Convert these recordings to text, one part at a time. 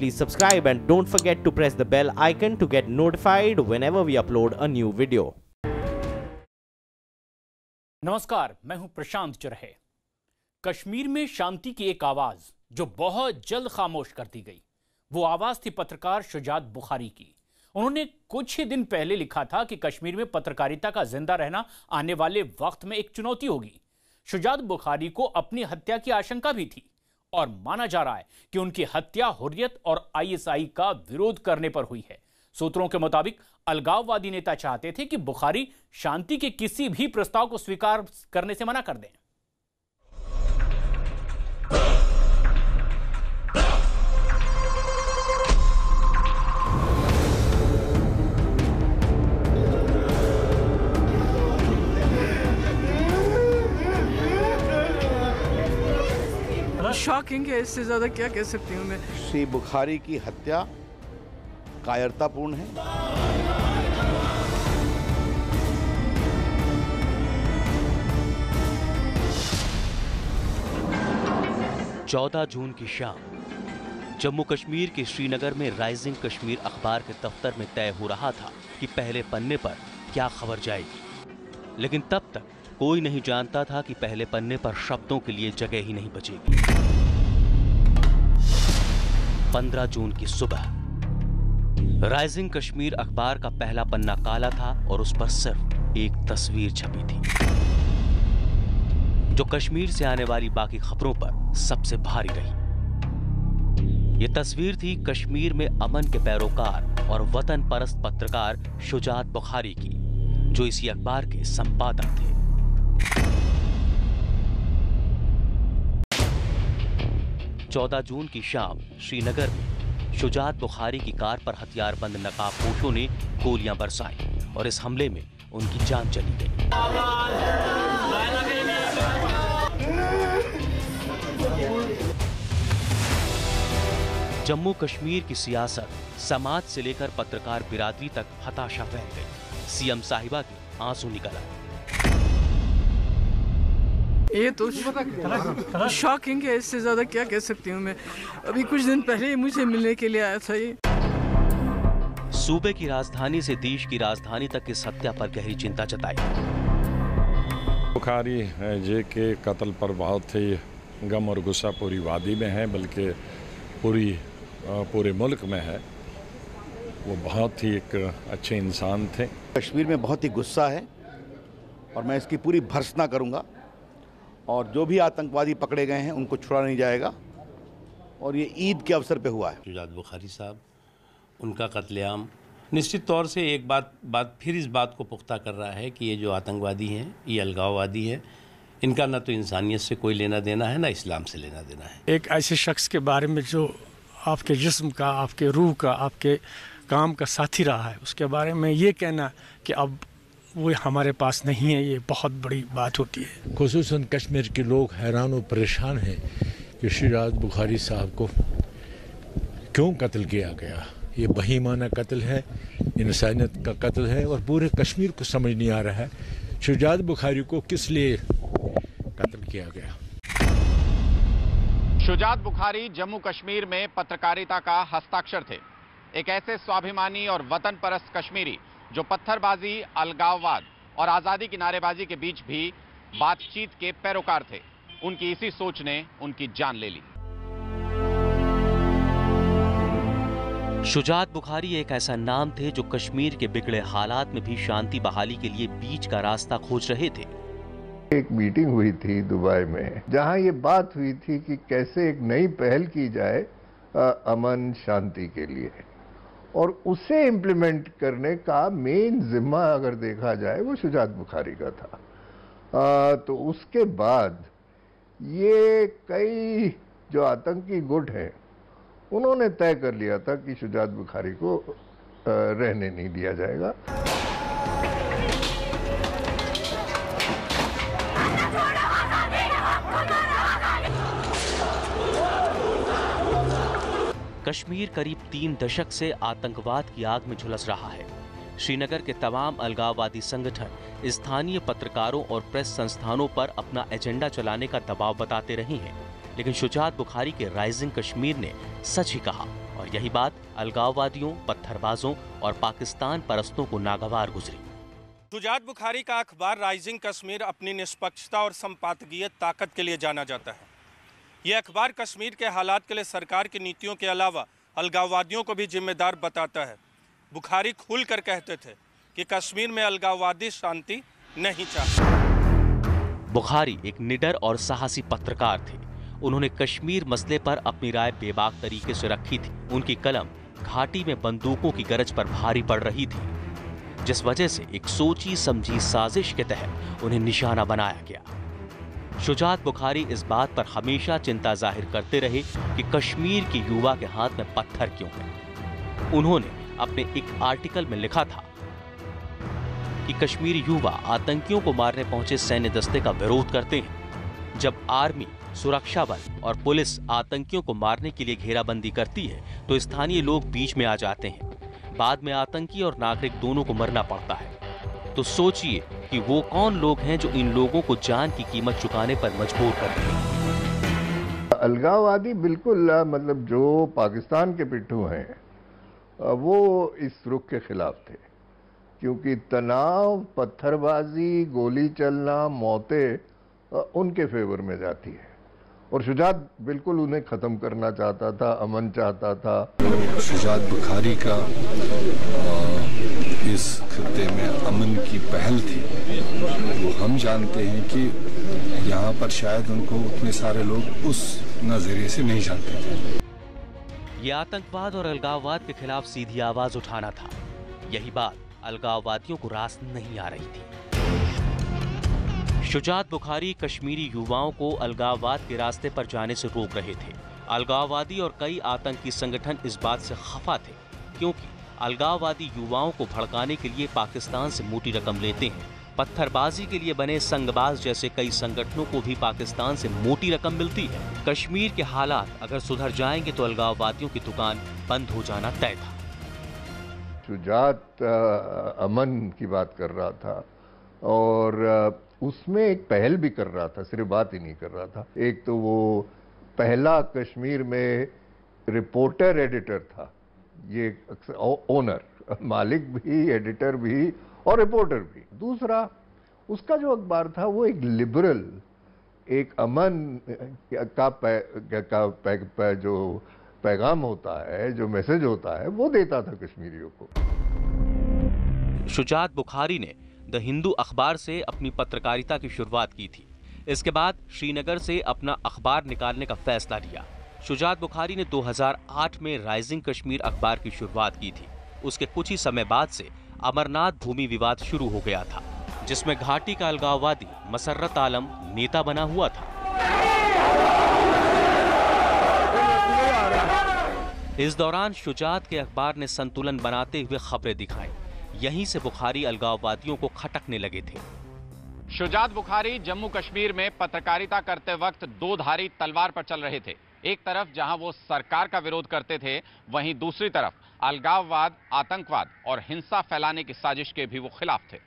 please subscribe and don't forget to press the bell icon to get notified whenever we upload a new video. नमस्कार, मैं हूं प्रशांत चरहे। कश्मीर में शांति की एक आवाज जो बहुत जल्द खामोश कर दी गई, वो आवाज थी पत्रकार शुजात बुखारी की। उन्होंने कुछ ही दिन पहले लिखा था कि कश्मीर में पत्रकारिता का जिंदा रहना आने वाले वक्त में एक चुनौती होगी। शुजात बुखारी को अपनी हत्या की आशंका भी थी और माना जा रहा है कि उनकी हत्या हुर्रियत और आईएसआई का विरोध करने पर हुई है। सूत्रों के मुताबिक अलगाववादी नेता चाहते थे कि बुखारी शांति के किसी भी प्रस्ताव को स्वीकार करने से मना कर दें। शॉकिंग है, इससे ज्यादा क्या कह सकती हूँ मैं। श्री बुखारी की हत्या कायरतापूर्ण है। चौदह जून की शाम जम्मू कश्मीर के श्रीनगर में राइजिंग कश्मीर अखबार के दफ्तर में तय हो रहा था कि पहले पन्ने पर क्या खबर जाएगी, लेकिन तब तक कोई नहीं जानता था कि पहले पन्ने पर शब्दों के लिए जगह ही नहीं बचेगी। 15 जून की सुबह राइजिंग कश्मीर अखबार का पहला पन्ना काला था और उस पर सिर्फ एक तस्वीर छपी थी, जो कश्मीर से आने वाली बाकी खबरों पर सबसे भारी रही। यह तस्वीर थी कश्मीर में अमन के पैरोकार और वतन परस्त पत्रकार शुजात बुखारी की, जो इसी अखबार के संपादक थे। 14 जून की शाम श्रीनगर में शुजात बुखारी की कार पर हथियारबंद नकाबपोशों ने गोलियां बरसाई और इस हमले में उनकी जान चली गई। जम्मू कश्मीर की सियासत, समाज से लेकर पत्रकार बिरादरी तक हताशा फैल गई। सीएम साहिबा के आंसू निकल आए। ये तो शॉकिंग है, इससे ज्यादा क्या कह सकती हूँ मैं। अभी कुछ दिन पहले ही मुझे मिलने के लिए आया था ये। सूबे की राजधानी से देश की राजधानी तक इस हत्या पर गहरी चिंता जताई। बुखारी जे के कत्ल पर बहुत ही गम और गुस्सा पूरी वादी में है, बल्कि पूरे मुल्क में है। वो बहुत ही एक अच्छे इंसान थे। कश्मीर में बहुत ही गुस्सा है और मैं इसकी पूरी भर्त्सना करूंगा और जो भी आतंकवादी पकड़े गए हैं उनको छुड़ा नहीं जाएगा और ये ईद के अवसर पे हुआ है। शुजात बुखारी साहब, उनका कत्लेआम निश्चित तौर से एक बात फिर इस बात को पुख्ता कर रहा है कि ये जो आतंकवादी हैं, ये अलगाववादी है। इनका ना तो इंसानियत से कोई लेना देना है, ना इस्लाम से लेना देना है। एक ऐसे शख्स के बारे में जो आपके जिस्म का, आपके रूह का, आपके काम का साथी रहा है, उसके बारे में ये कहना कि अब वो हमारे पास नहीं है, ये बहुत बड़ी बात होती है। खुसूसन कश्मीर के लोग हैरान और परेशान हैं कि शुजात बुखारी साहब को क्यों कत्ल किया गया। ये बहीमाना कत्ल है, इंसानियत का कत्ल है और पूरे कश्मीर को समझ नहीं आ रहा है शुजात बुखारी को किस लिए कत्ल किया गया। शुजात बुखारी जम्मू कश्मीर में पत्रकारिता का हस्ताक्षर थे। एक ऐसे स्वाभिमानी और वतन परस्त कश्मीरी जो पत्थरबाजी, अलगाववाद और आजादी की नारेबाजी के बीच भी बातचीत के पैरोकार थे। उनकी इसी सोच ने उनकी जान ले ली। शुजात बुखारी एक ऐसा नाम थे जो कश्मीर के बिगड़े हालात में भी शांति बहाली के लिए बीच का रास्ता खोज रहे थे। एक मीटिंग हुई थी दुबई में, जहां ये बात हुई थी कि कैसे एक नई पहल की जाए अमन शांति के लिए, और उसे इम्प्लीमेंट करने का मेन जिम्मा अगर देखा जाए वो शुजात बुखारी का था। तो उसके बाद ये कई जो आतंकी गुट हैं उन्होंने तय कर लिया था कि शुजात बुखारी को रहने नहीं दिया जाएगा। कश्मीर करीब 3 दशक से आतंकवाद की आग में झुलस रहा है। श्रीनगर के तमाम अलगाववादी संगठन स्थानीय पत्रकारों और प्रेस संस्थानों पर अपना एजेंडा चलाने का दबाव बताते रहे हैं, लेकिन शुजात बुखारी के राइजिंग कश्मीर ने सच ही कहा और यही बात अलगाववादियों, पत्थरबाजों और पाकिस्तान परस्तों को नागवार गुजरी। शुजात बुखारी का अखबार राइजिंग कश्मीर अपनी निष्पक्षता और संपादकीय ताकत के लिए जाना जाता है। यह अखबार कश्मीर के हालात के लिए सरकार की नीतियों के अलावा अलगाववादियों को भी जिम्मेदार बताता है। बुखारी खुलकर कहते थे कि कश्मीर में अलगाववादी शांति नहीं चाहते। बुखारी एक निडर और साहसी पत्रकार थे। उन्होंने कश्मीर मसले पर अपनी राय बेबाक तरीके से रखी थी। उनकी कलम घाटी में बंदूकों की गरज पर भारी पड़ रही थी, जिस वजह से एक सोची समझी साजिश के तहत उन्हें निशाना बनाया गया। शुजात बुखारी इस बात पर हमेशा चिंता जाहिर करते रहे कि कश्मीर के युवा के हाथ में पत्थर क्यों है। उन्होंने अपने एक आर्टिकल में लिखा था कि कश्मीरी युवा आतंकियों को मारने पहुंचे सैन्य दस्ते का विरोध करते हैं। जब आर्मी, सुरक्षा बल और पुलिस आतंकियों को मारने के लिए घेराबंदी करती है तो स्थानीय लोग बीच में आ जाते हैं। बाद में आतंकी और नागरिक दोनों को मरना पड़ता है। तो सोचिए कि वो कौन लोग हैं जो इन लोगों को जान की कीमत चुकाने पर मजबूर करते हैं। अलगाववादी बिल्कुल मतलब जो पाकिस्तान के पिट्ठू हैं वो इस रुख के खिलाफ थे, क्योंकि तनाव, पत्थरबाजी, गोली चलना, मौतें उनके फेवर में जाती है और शुजात बिल्कुल उन्हें ख़त्म करना चाहता था, अमन चाहता था। शुजात बुखारी का इस खित्ते में अमन की पहल थी। वो हम जानते हैं कि यहाँ पर शायद उनको उतने सारे लोग उस नज़रिए से नहीं जानते थे। ये आतंकवाद और अलगाववाद के खिलाफ सीधी आवाज उठाना था। यही बात अलगाववादियों को रास नहीं आ रही थी। शुजात बुखारी कश्मीरी युवाओं को अलगाववाद के रास्ते पर जाने से रोक रहे थे। अलगाववादी और कई आतंकी संगठन इस बात से खफा थे, क्योंकि अलगाववादी युवाओं को भड़काने के लिए पाकिस्तान से मोटी रकम लेते हैं। पत्थरबाजी के लिए बने संगबाज जैसे कई संगठनों को भी पाकिस्तान से मोटी रकम मिलती है। कश्मीर के हालात अगर सुधर जाएंगे तो अलगाववादियों की दुकान बंद हो जाना तय था। शुजात अमन की बात कर रहा था और उसमें एक पहल भी कर रहा था, सिर्फ बात ही नहीं कर रहा था। एक तो वो पहला कश्मीर में रिपोर्टर एडिटर था, ये ओनर, मालिक भी, एडिटर भी और रिपोर्टर भी। दूसरा, उसका जो अखबार था वो एक लिबरल, एक अमन का जो पैगाम होता है, जो मैसेज होता है, वो देता था कश्मीरियों को। शुजात बुखारी ने द हिंदू अखबार से अपनी पत्रकारिता की शुरुआत की थी। इसके बाद श्रीनगर से अपना अखबार निकालने का फैसला लिया। शुजात बुखारी ने 2008 में राइजिंग कश्मीर अखबार की शुरुआत की थी। उसके कुछ ही समय बाद से अमरनाथ भूमि विवाद शुरू हो गया था, जिसमें घाटी का अलगाववादी मसर्रत आलम नेता बना हुआ था। इस दौरान शुजात के अखबार ने संतुलन बनाते हुए खबरें दिखाई। यहीं से बुखारी अलगाववादियों को खटकने लगे थे। शुजात बुखारी जम्मू कश्मीर में पत्रकारिता करते वक्त दो धारी तलवार पर चल रहे थे। एक तरफ जहां वो सरकार का विरोध करते थे, वहीं दूसरी तरफ अलगाववाद, आतंकवाद और हिंसा फैलाने की साजिश के भी वो खिलाफ थे।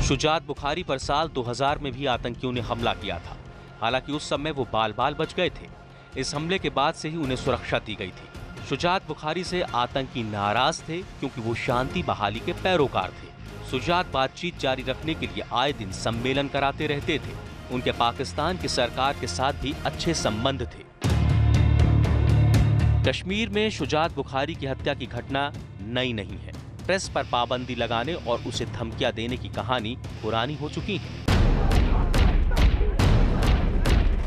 शुजात बुखारी पर साल 2000 में भी आतंकियों ने हमला किया था। हालांकि उस समय वो बाल बच गए थे। इस हमले के बाद से ही उन्हें सुरक्षा दी गई थी। शुजात बुखारी से आतंकी नाराज थे, क्योंकि वो शांति बहाली के पैरोकार थे। शुजात बातचीत जारी रखने के लिए आए दिन सम्मेलन कराते रहते थे। उनके पाकिस्तान की सरकार के साथ भी अच्छे संबंध थे। कश्मीर में शुजात बुखारी की हत्या की घटना नई नहीं है। प्रेस पर पाबंदी लगाने और उसे धमकियां देने की कहानी पुरानी हो चुकी है।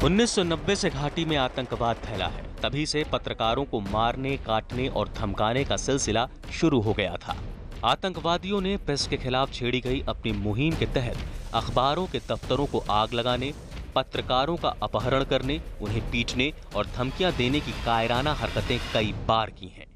1990 से घाटी में आतंकवाद फैला है। तभी से पत्रकारों को मारने, काटने और धमकाने का सिलसिला शुरू हो गया था। आतंकवादियों ने प्रेस के खिलाफ छेड़ी गई अपनी मुहिम के तहत अखबारों के दफ्तरों को आग लगाने, पत्रकारों का अपहरण करने, उन्हें पीटने और धमकियां देने की कायराना हरकतें कई बार की हैं।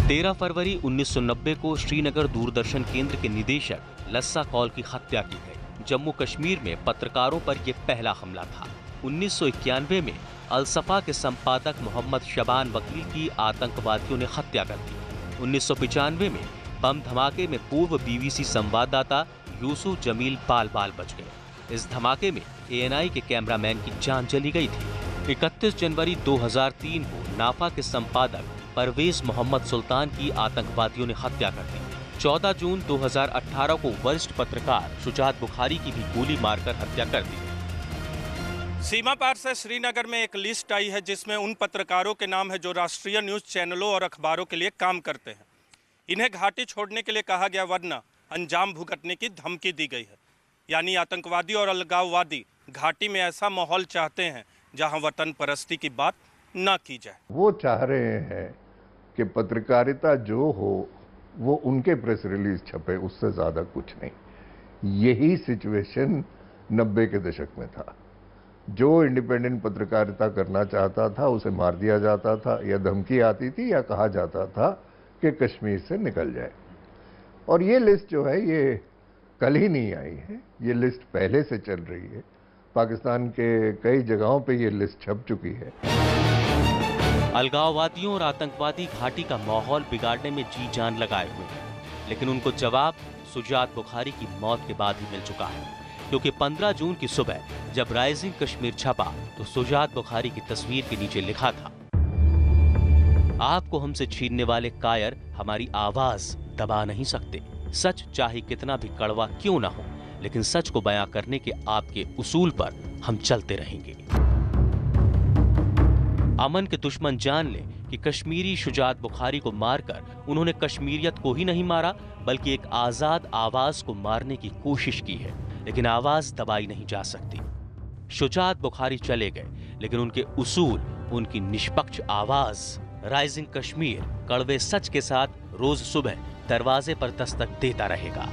13 फरवरी 1990 को श्रीनगर दूरदर्शन केंद्र के निदेशक लस्सा कौल की हत्या की गई। जम्मू कश्मीर में पत्रकारों पर यह पहला हमला था। 1991 में अलसफा के संपादक मोहम्मद शबान वकील की आतंकवादियों ने हत्या कर दी। 1995 में बम धमाके में पूर्व बीबीसी संवाददाता यूसुफ जमील बाल बच गए। इस धमाके में ANI के कैमरामैन की जान चली गई थी। 31 जनवरी 2003 को नाफा के संपादक परवेज मोहम्मद सुल्तान की आतंकवादियों ने हत्या कर दी। 14 जून 2018 को वरिष्ठ पत्रकार शुजात बुखारी की भी गोली मारकर हत्या कर दी। सीमा पार से श्रीनगर में एक लिस्ट आई है जिसमें उन पत्रकारों के नाम है जो राष्ट्रीय न्यूज चैनलों और अखबारों के लिए काम करते हैं। इन्हें घाटी छोड़ने के लिए कहा गया, वरना अंजाम भुगतने की धमकी दी गई है। यानी आतंकवादी और अलगाववादी घाटी में ऐसा माहौल चाहते हैं जहां वतन परस्ती की बात ना की जाए। वो चाह रहे हैं कि पत्रकारिता जो हो वो उनके प्रेस रिलीज छपे, उससे ज्यादा कुछ नहीं। यही सिचुएशन 90 के दशक में था। जो इंडिपेंडेंट पत्रकारिता करना चाहता था उसे मार दिया जाता था, या धमकी आती थी, या कहा जाता था कि कश्मीर से निकल जाए। और ये लिस्ट जो है ये कल ही नहीं आई है, ये लिस्ट पहले से चल रही है। पाकिस्तान के कई जगहों पे ये लिस्ट छप चुकी है। अलगाववादियों और आतंकवादी घाटी का माहौल बिगाड़ने में जी जान लगाए हुए हैं, लेकिन उनको जवाब शुजात बुखारी की मौत के बाद ही मिल चुका है। क्योंकि 15 जून की सुबह जब राइजिंग कश्मीर छपा तो शुजात बुखारी की तस्वीर के नीचे लिखा था, आपको हमसे छीनने वाले कायर हमारी आवाज दबा नहीं सकते। सच चाहे कितना भी कड़वा क्यों ना हो, लेकिन सच को बयां करने के आपके उसूल पर हम चलते रहेंगे। अमन के दुश्मन जान ले कि कश्मीरी शुजात बुखारी को मारकर उन्होंने कश्मीरियत को ही नहीं मारा, बल्कि एक आजाद आवाज को मारने की कोशिश की है। लेकिन आवाज दबाई नहीं जा सकती। शुजात बुखारी चले गए, लेकिन उनके उसूल, उनकी निष्पक्ष आवाज राइजिंग कश्मीर कड़वे सच के साथ रोज सुबह दरवाजे पर दस्तक देता रहेगा।